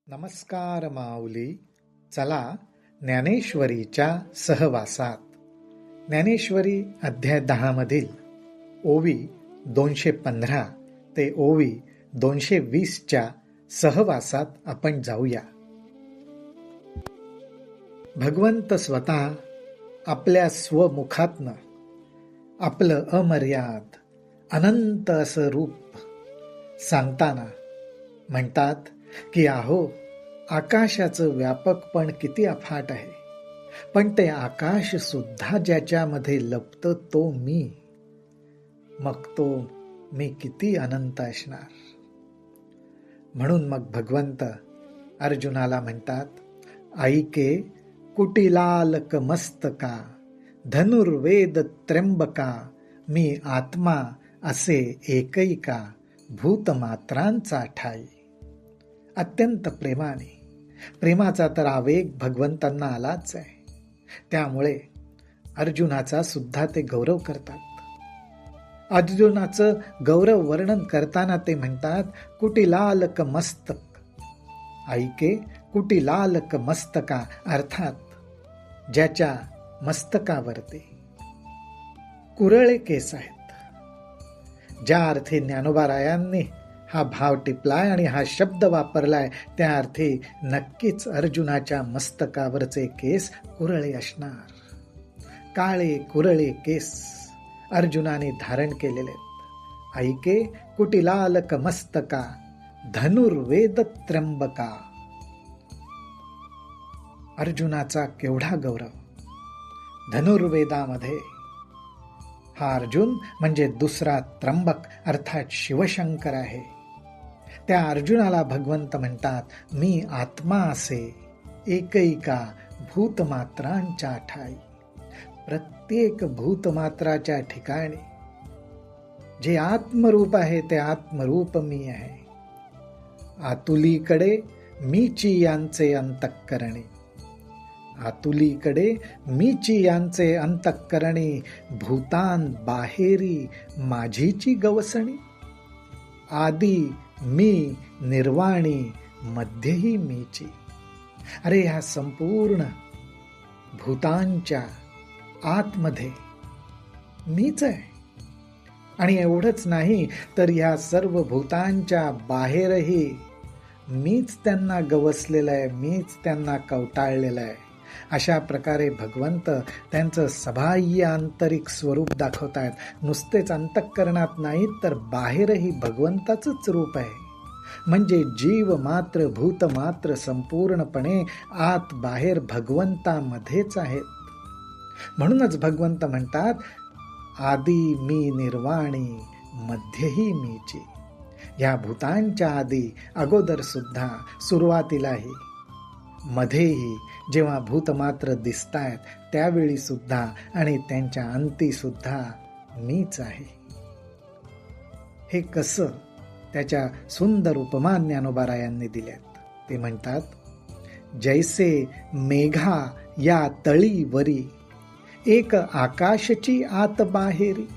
नमस्कार माऊली. चला ज्ञानेश्वरीच्या सहवासात. ज्ञानेश्वरी अध्याय 10 मधील ओवी 215 ते ओवी 220च्या सहवासात आपण जाऊया. भगवंत स्वतः आपल्या स्वमुखातनं आपलं अमर्याद अनंत असं रूप सांगताना म्हणतात की अहो, आकाशाचं व्यापकपण किती अफाट आहे, पण ते आकाश सुद्धा ज्याच्यामध्ये लपतं तो मी, मग तो मी किती अनंत असणार. म्हणून मग भगवंत अर्जुनाला म्हणतात, ऐके कुटिलालक मस्तका धनुर्वेद त्र्यंबका मी आत्मा असे एकैका भूतमात्रांचा ठाई. अत्यंत प्रेमाचा तर आवेग भगवंतांना आलाच आहे. त्यामुळे अर्जुनाचा सुद्धा ते गौरव करतात. अर्जुनाचं गौरव वर्णन करताना ते म्हणतात, कुटिलालक मस्तक. ऐके कुटिलालक मस्तका, अर्थात ज्याच्या मस्तकावरती कुरळे केस आहेत. ज्या अर्थी ज्ञानोबारायांनी हा भाव टिपलाय आणि हा शब्द वापरलाय, त्या अर्थी नक्कीच अर्जुनाच्या मस्तकावरचे केस कुरळे असणार. काळे कुरळे केस अर्जुनाने धारण केलेले आहेत. ऐके कुटिलालक मस्तका धनुर्वेद त्र्यंबका. अर्जुनाचा केवढा गौरव. धनुर्वेदामध्ये हा अर्जुन म्हणजे दुसरा त्र्यंबक अर्थात शिवशंकर आहे. त्या अर्जुनाला भगवंत म्हणतात, मी आत्मा असे एकैका भूतमात्रांच्या ठाई. प्रत्येक भूतमात्राच्या ठिकाणी जे आत्मरूप आहे ते आत्मरूप मी आहे. आतुलीकडे मीची यांचे अंतःकरणी. आतुलीकडे मीची यांचे अंतःकरणी भूतान बाहेरी माझीची गवसणी. आदी मी निर्वाणी मध्येही मीची. अरे, ह्या संपूर्ण भूतांच्या आतमध्ये मीच आहे. आणि एवढंच नाही तर ह्या सर्व भूतांच्या बाहेरही मीच त्यांना गवसलेलं आहे, मीच त्यांना कवटाळलेलं आहे. अशा प्रकारे भगवंत त्यांचं सबाह्य आंतरिक स्वरूप दाखवतायत. नुसतेच अंतःकरणात नाहीत तर बाहेरही भगवंताचंच रूप आहे. म्हणजे जीव मात्र भूत मात्र संपूर्णपणे आत बाहेर भगवंतामध्येच आहेत. म्हणूनच भगवंत म्हणतात, आदी मी निर्वाणी मध्येही मीची. या भूतांच्या आधी अगोदर सुद्धा, सुरुवातीलाही, मध्येही, जेव्हा भूतमात्र दिसतायत त्यावेळी सुद्धा आणि त्यांच्या अंती सुद्धा मीच आहे. हे कसं त्याच्या सुंदर उपमा ज्ञानोबारायांनी दिल्यात. ते म्हणतात, जैसे मेघा या तळीवरी एक आकाशची आत बाहेरी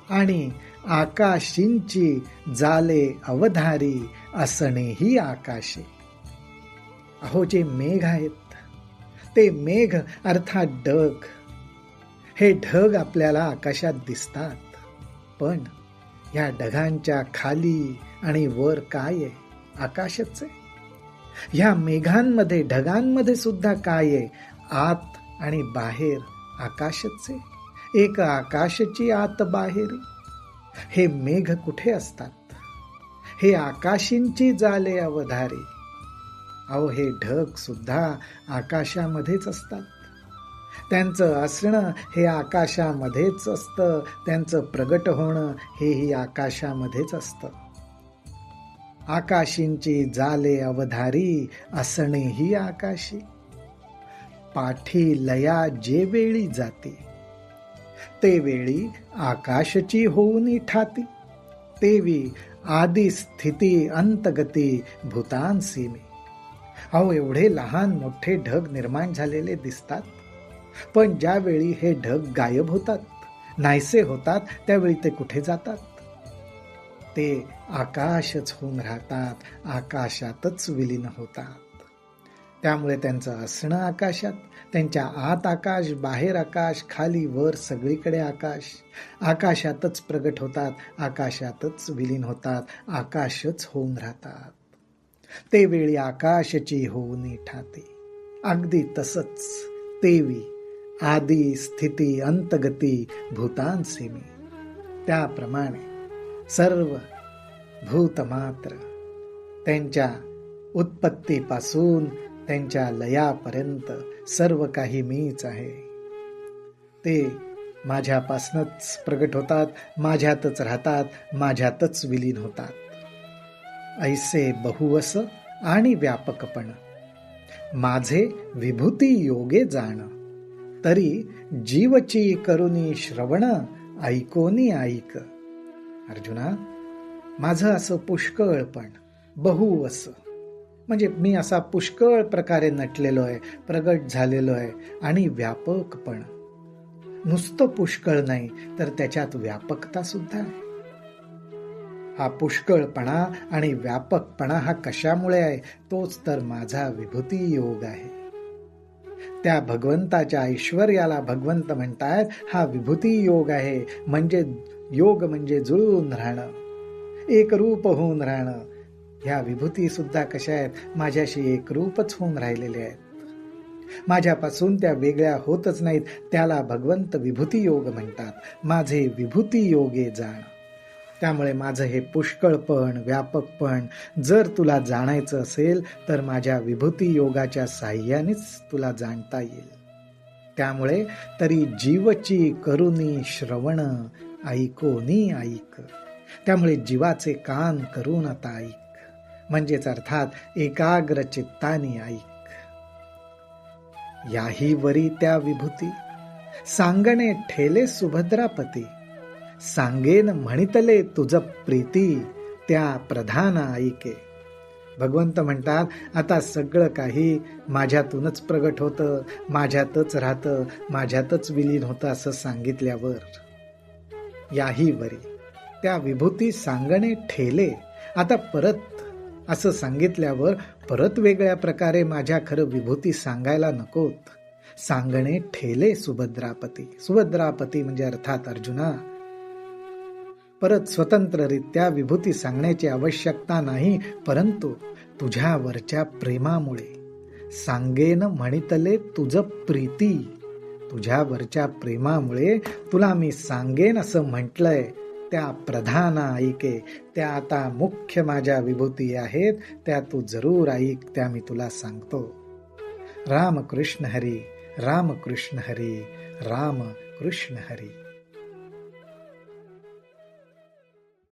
आणि आकाशींची जाले अवधारी असणेही आकाशे. अहो, जे मेघ आहेत ते मेघ अर्थात ढग. हे ढग आपल्याला आकाशात दिसतात, पण या ढगांच्या खाली आणि वर काय आहे? आकाशच आहे. ह्या मेघांमध्ये, ढगांमध्ये सुद्धा काय आहे? आत आणि बाहेर आकाशच आहे. एक आकाशची आत बाहेरी. हे मेघ कुठे असतात? हे आकाशींची जाले अवधारी. अहो, हे ढग सुद्धा आकाशामध्येच असतात. त्यांचं असणं हे आकाशामध्येच असतं. त्यांचं प्रगट होणं हेही आकाशामध्येच असतं. आकाशींची जाले अवधारी असणेही आकाशी. पाठी लया जे वेळी जाते ते वेळी आकाशची होऊन ठाती. तेवी आदी स्थिती अंतगती भूतांसी मी. अहो, एवढे लहान मोठे ढग निर्माण झालेले दिसतात, पण ज्यावेळी हे ढग गायब होतात, नाहीसे होतात, त्यावेळी ते कुठे जातात? ते आकाशच होऊन राहतात, आकाशातच विलीन होतात. त्यामुळे त्यांचं असणं आकाशात, त्यांच्या आत आकाश, बाहेर आकाश, खाली वर सगळीकडे आकाश. आकाशातच प्रगट होतात, आकाशातच विलीन होतात, आकाशच होऊन राहतात. ते वेळी आकाशची होऊनी ठाते. अगदी तसंच तेवी आदी स्थिती अंतगती भूतांसी मी. त्याप्रमाणे सर्व भूतमात्र त्यांच्या उत्पत्तीपासून त्यांच्या लयापर्यंत सर्व काही मीच आहे. ते माझ्यापासूनच प्रगट होतात, माझ्यातच राहतात, माझ्यातच विलीन होतात. ऐसे बहुवस आणि व्यापकपण माझे विभूती योगे जाण. तरी जीवची करुनी श्रवण ऐकोनी ऐक. अर्जुना, माझं असं पुष्कळपण, बहुवस म्हणजे मी असा पुष्कळ प्रकारे नटलेलो आहे, प्रगट झालेलो आहे. आणि व्यापकपण, नुसतं पुष्कळ नाही तर त्याच्यात व्यापकता सुद्धा आहे. हा पुष्कळपणा आणि व्यापकपणा हा कशामुळे आहे? तोच तर माझा विभूती योग आहे. त्या भगवंताच्या ऐश्वर्याला भगवंत म्हणतायत हा विभूती योग आहे. म्हणजे योग म्हणजे जुळून राहणं, एक रूप होऊन राहणं. ह्या विभूती सुद्धा कशा आहेत? माझ्याशी एक रूपच होऊन राहिलेले आहेत, माझ्यापासून त्या वेगळ्या होतच नाहीत. त्याला भगवंत विभूती योग म्हणतात. माझे विभूती योगे जाण. त्यामुळे माझं हे पुष्कळपण, व्यापकपण जर तुला जाणायचं असेल तर माझ्या विभूती योगाच्या साह्यानेच तुला जाणता येईल. त्यामुळे तरी जीवची करुनी श्रवण ऐकोनी ऐक. त्यामुळे जीवाचे कान करून आता ऐक, म्हणजेच अर्थात एकाग्र चित्ताने ऐक. याही वरी त्या विभूती सांगणे ठेले सुभद्रापती. सांगेन म्हणितले तुझ प्रीती त्या प्रधान ऐके. भगवंत म्हणतात आता सगळं काही माझ्यातूनच प्रगट होतं, माझ्यातच राहतं, माझ्यातच विलीन होतं असं सांगितल्यावर, याही वरी त्या विभूती सांगणे ठेले. आता परत असं सांगितल्यावर परत वेगळ्या प्रकारे माझ्या खरं विभूती सांगायला नकोत. सांगणे ठेले सुभद्रापती. सुभद्रापती म्हणजे अर्थात अर्जुना, परत स्वतंत्ररित्या विभूती सांगण्याची आवश्यकता नाही, परंतु तुझ्यावरच्या प्रेमामुळे सांगेन म्हणितले तुझ प्रीती. तुझ्यावरच्या प्रेमामुळे तुला मी सांगेन असं म्हटलंय. त्या प्रधान ऐके, त्या आता मुख्य माझ्या विभूती आहेत, त्या तू जरूर ऐक, त्या मी तुला सांगतो. राम कृष्ण हरी, राम कृष्ण हरी, राम कृष्ण हरी.